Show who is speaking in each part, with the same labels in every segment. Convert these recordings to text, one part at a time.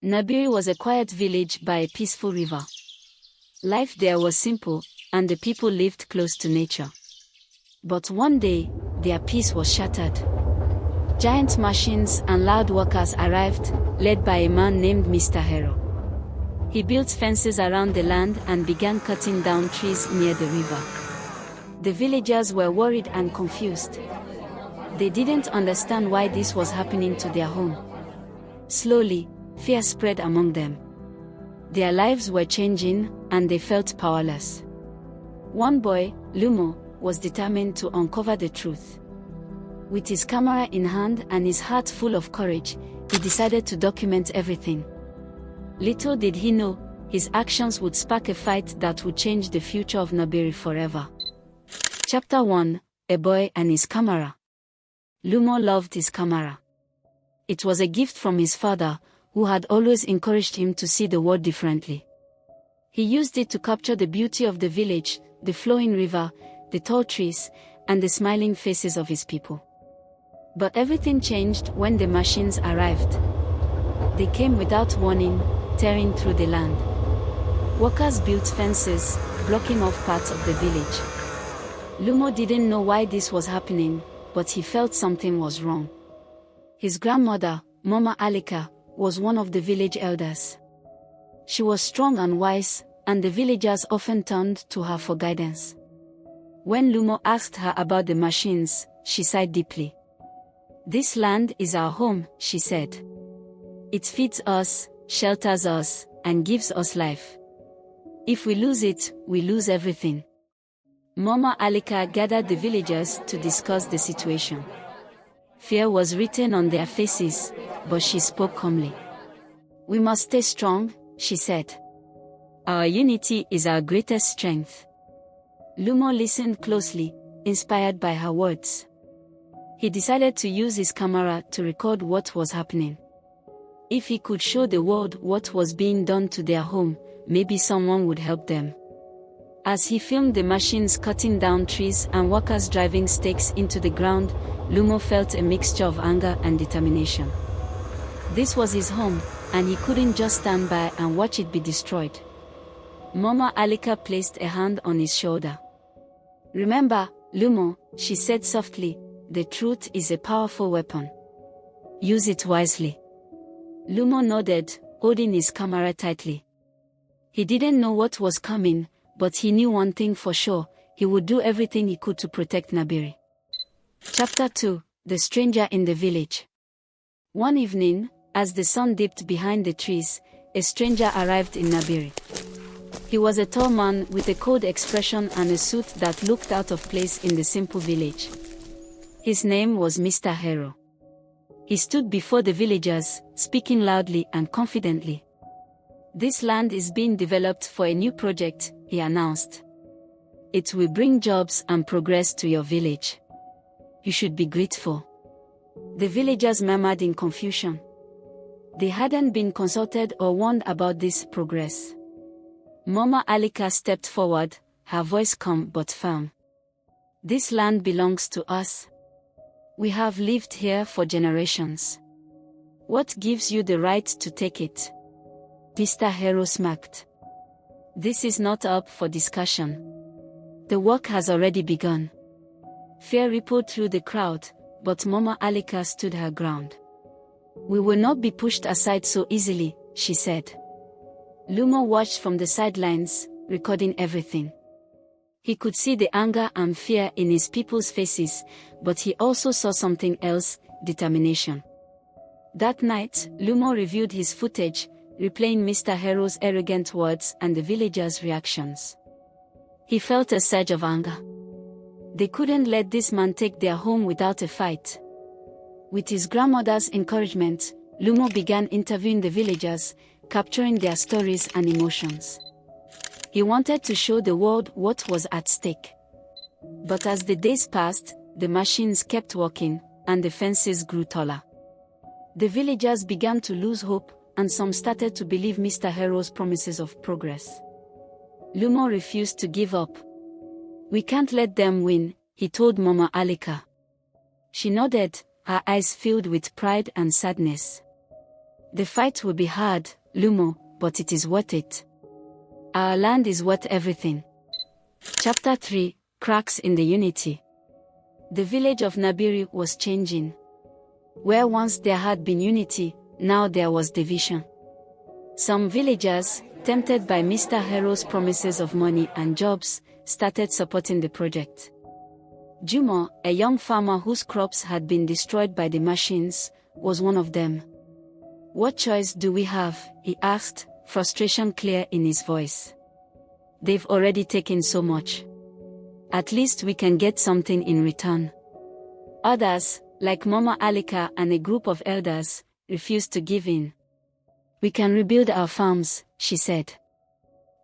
Speaker 1: Nabiri was a quiet village by a peaceful river. Life there was simple, and the people lived close to nature. But one day, their peace was shattered. Giant machines and loud workers arrived, led by a man named Mr. Hero. He built fences around the land and began cutting down trees near the river. The villagers were worried and confused. They didn't understand why this was happening to their home. Slowly, fear spread among them. Their lives were changing, and they felt powerless. One boy, Lumo, was determined to uncover the truth. With his camera in hand and his heart full of courage, he decided to document everything. Little did he know, his actions would spark a fight that would change the future of Nabiri forever. Chapter 1: A Boy and His Camera. Lumo loved his camera. It was a gift from his father, who had always encouraged him to see the world differently. He used it to capture the beauty of the village, the flowing river, the tall trees, and the smiling faces of his people. But everything changed when the machines arrived. They came without warning, tearing through the land. Workers built fences, blocking off parts of the village. Lumo didn't know why this was happening, but he felt something was wrong. His grandmother, Mama Alika, was one of the village elders. She was strong and wise, and the villagers often turned to her for guidance. When Lumo asked her about the machines, she sighed deeply. "This land is our home," she said. "It feeds us, shelters us, and gives us life. If we lose it, we lose everything." Mama Alika gathered the villagers to discuss the situation. Fear was written on their faces, but she spoke calmly. "We must stay strong," she said. "Our unity is our greatest strength." Lumo listened closely, inspired by her words. He decided to use his camera to record what was happening. If he could show the world what was being done to their home, maybe someone would help them. As he filmed the machines cutting down trees and workers driving stakes into the ground, Lumo felt a mixture of anger and determination. This was his home, and he couldn't just stand by and watch it be destroyed. Mama Alika placed a hand on his shoulder. "Remember, Lumo," she said softly, "the truth is a powerful weapon. Use it wisely." Lumo nodded, holding his camera tightly. He didn't know what was coming, but he knew one thing for sure: he would do everything he could to protect Nabiri. Chapter 2: The Stranger in the Village. One evening, as the sun dipped behind the trees, a stranger arrived in Nabiri. He was a tall man with a cold expression and a suit that looked out of place in the simple village. His name was Mr. Hero. He stood before the villagers, speaking loudly and confidently. "This land is being developed for a new project," he announced. "It will bring jobs and progress to your village. You should be grateful." The villagers murmured in confusion. They hadn't been consulted or warned about this progress. Mama Alika stepped forward, her voice calm but firm. "This land belongs to us. We have lived here for generations. What gives you the right to take it?" Mr. Hero smirked. "This is not up for discussion. The work has already begun." Fear rippled through the crowd, but Mama Alika stood her ground. "We will not be pushed aside so easily," she said. Lumo watched from the sidelines, recording everything. He could see the anger and fear in his people's faces, but he also saw something else: determination. That night, Lumo reviewed his footage, replaying Mr. Hero's arrogant words and the villagers' reactions. He felt a surge of anger. They couldn't let this man take their home without a fight. With his grandmother's encouragement, Lumo began interviewing the villagers, capturing their stories and emotions. He wanted to show the world what was at stake. But as the days passed, the machines kept working, and the fences grew taller. The villagers began to lose hope, and some started to believe Mr. Hero's promises of progress. Lumo refused to give up. "We can't let them win," he told Mama Alika. She nodded, her eyes filled with pride and sadness. The fight will be hard, Lumo, but it is worth it. Our land is worth everything. Chapter 3, Cracks in the Unity. The village of Nabiri was changing. Where once there had been unity, now there was division. Some villagers, tempted by Mr. Hero's promises of money and jobs, started supporting the project. Jumo, a young farmer whose crops had been destroyed by the machines, was one of them. "What choice do we have?" he asked, frustration clear in his voice. "They've already taken so much. At least we can get something in return." Others, like Mama Alika and a group of elders, refused to give in. "We can rebuild our farms," she said.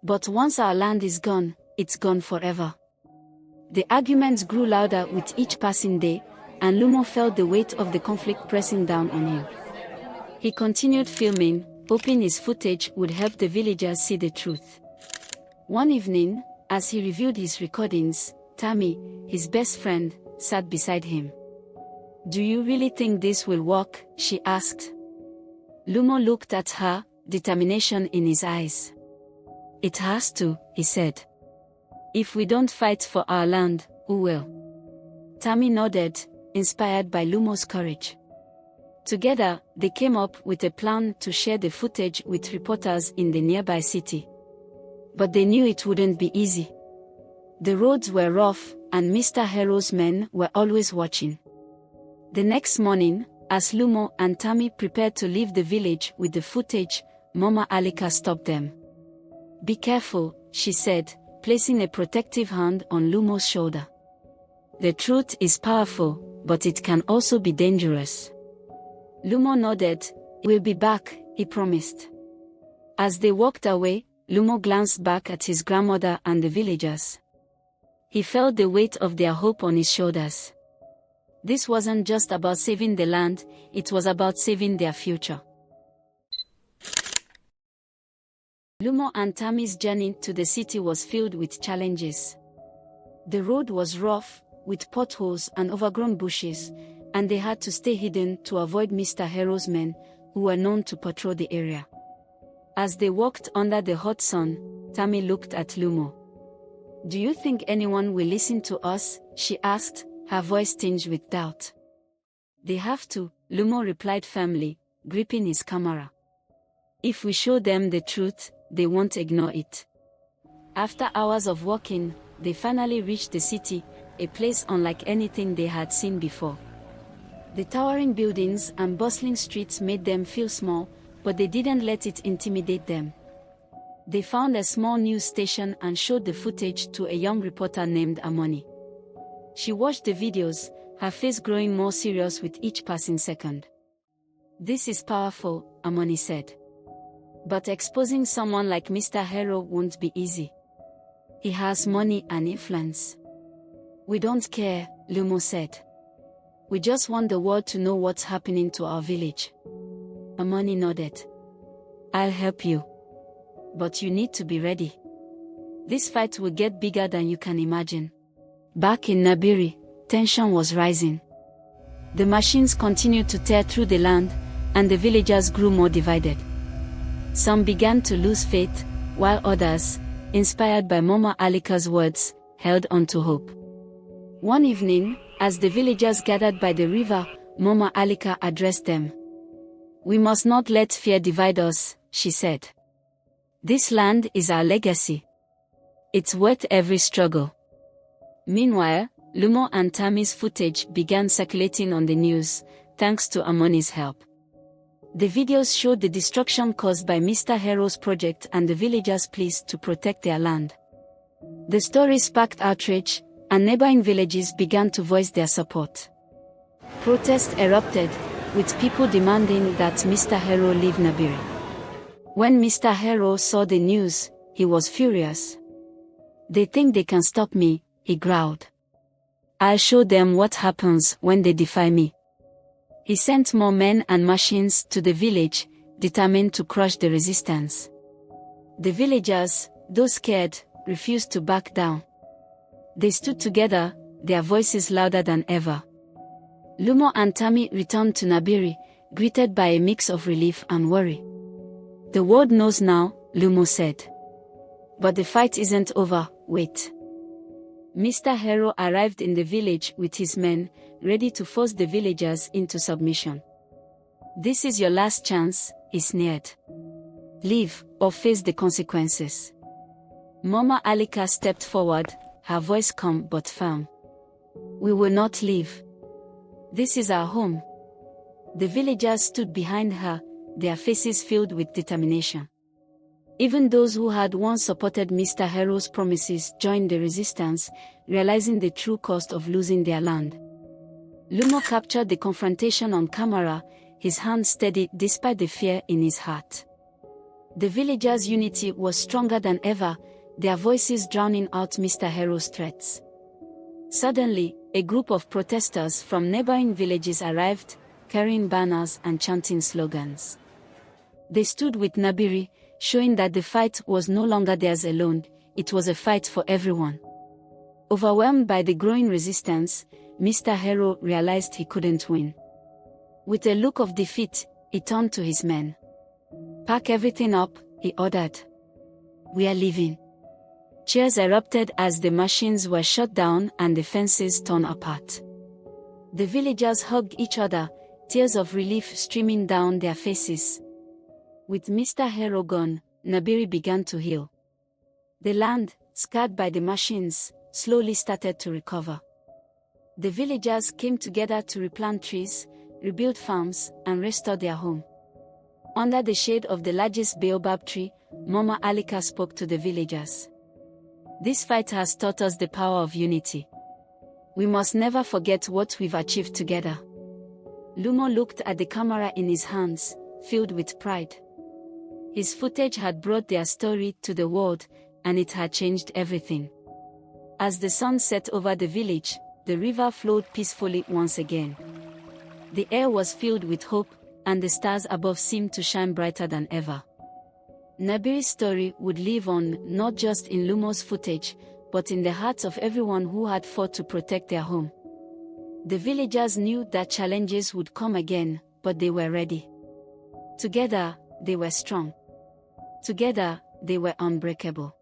Speaker 1: "But once our land is gone, it's gone forever." The arguments grew louder with each passing day, and Lumo felt the weight of the conflict pressing down on him. He continued filming, hoping his footage would help the villagers see the truth. One evening, as he reviewed his recordings, Tammy, his best friend, sat beside him. "Do you really think this will work?" she asked. Lumo looked at her, determination in his eyes. "It has to," he said. "If we don't fight for our land, who will?" Tammy nodded, inspired by Lumo's courage. Together, they came up with a plan to share the footage with reporters in the nearby city. But they knew it wouldn't be easy. The roads were rough, and Mr. Hero's men were always watching. The next morning, as Lumo and Tammy prepared to leave the village with the footage, Mama Alika stopped them. "Be careful," she said, placing a protective hand on Lumo's shoulder. "The truth is powerful, but it can also be dangerous." Lumo nodded. "We'll be back," he promised. As they walked away, Lumo glanced back at his grandmother and the villagers. He felt the weight of their hope on his shoulders. This wasn't just about saving the land, it was about saving their future. Lumo and Tammy's journey to the city was filled with challenges. The road was rough, with potholes and overgrown bushes, and they had to stay hidden to avoid Mr. Hero's men, who were known to patrol the area. As they walked under the hot sun, Tammy looked at Lumo. "Do you think anyone will listen to us?" she asked, her voice tinged with doubt. "They have to," Lumo replied firmly, gripping his camera. "If we show them the truth, they won't ignore it." After hours of walking, they finally reached the city, a place unlike anything they had seen before. The towering buildings and bustling streets made them feel small, but they didn't let it intimidate them. They found a small news station and showed the footage to a young reporter named Amoni. She watched the videos, her face growing more serious with each passing second. "This is powerful," Amoni said. "But exposing someone like Mr. Hero won't be easy. He has money and influence." "We don't care," Lumo said. "We just want the world to know what's happening to our village." Amoni nodded. "I'll help you. But you need to be ready. This fight will get bigger than you can imagine." Back in Nabiri, tension was rising. The machines continued to tear through the land, and the villagers grew more divided. Some began to lose faith, while others, inspired by Mama Alika's words, held on to hope. One evening, as the villagers gathered by the river, Mama Alika addressed them. "We must not let fear divide us," she said. "This land is our legacy. It's worth every struggle." Meanwhile, Lumo and Tammy's footage began circulating on the news, thanks to Amoni's help. The videos showed the destruction caused by Mr. Hero's project and the villagers' pleas to protect their land. The story sparked outrage, and neighboring villages began to voice their support. Protests erupted, with people demanding that Mr. Hero leave Nabiri. When Mr. Hero saw the news, he was furious. "They think they can stop me," he growled. "I'll show them what happens when they defy me." He sent more men and machines to the village, determined to crush the resistance. The villagers, though scared, refused to back down. They stood together, their voices louder than ever. Lumo and Tammy returned to Nabiri, greeted by a mix of relief and worry. "The world knows now," Lumo said. "But the fight isn't over, wait." Mr. Hero arrived in the village with his men, ready to force the villagers into submission. "This is your last chance," he sneered. "Leave, or face the consequences." Mama Alika stepped forward, her voice calm but firm. "We will not leave. This is our home." The villagers stood behind her, their faces filled with determination. Even those who had once supported Mr. Hero's promises joined the resistance, realizing the true cost of losing their land. Lumo captured the confrontation on camera, his hand steady despite the fear in his heart. The villagers' unity was stronger than ever, their voices drowning out Mr. Hero's threats. Suddenly, a group of protesters from neighboring villages arrived, carrying banners and chanting slogans. They stood with Nabiri, showing that the fight was no longer theirs alone, it was a fight for everyone. Overwhelmed by the growing resistance, Mr. Hero realized he couldn't win. With a look of defeat, he turned to his men. "Pack everything up," he ordered. "We are leaving." Cheers erupted as the machines were shut down and the fences torn apart. The villagers hugged each other, tears of relief streaming down their faces. With Mr. Hero gone, Nabiri began to heal. The land, scarred by the machines, slowly started to recover. The villagers came together to replant trees, rebuild farms, and restore their home. Under the shade of the largest baobab tree, Mama Alika spoke to the villagers. "This fight has taught us the power of unity. We must never forget what we've achieved together." Lumo looked at the camera in his hands, filled with pride. His footage had brought their story to the world, and it had changed everything. As the sun set over the village, the river flowed peacefully once again. The air was filled with hope, and the stars above seemed to shine brighter than ever. Nabiri's story would live on, not just in Lumo's footage, but in the hearts of everyone who had fought to protect their home. The villagers knew that challenges would come again, but they were ready. Together, they were strong. Together, they were unbreakable.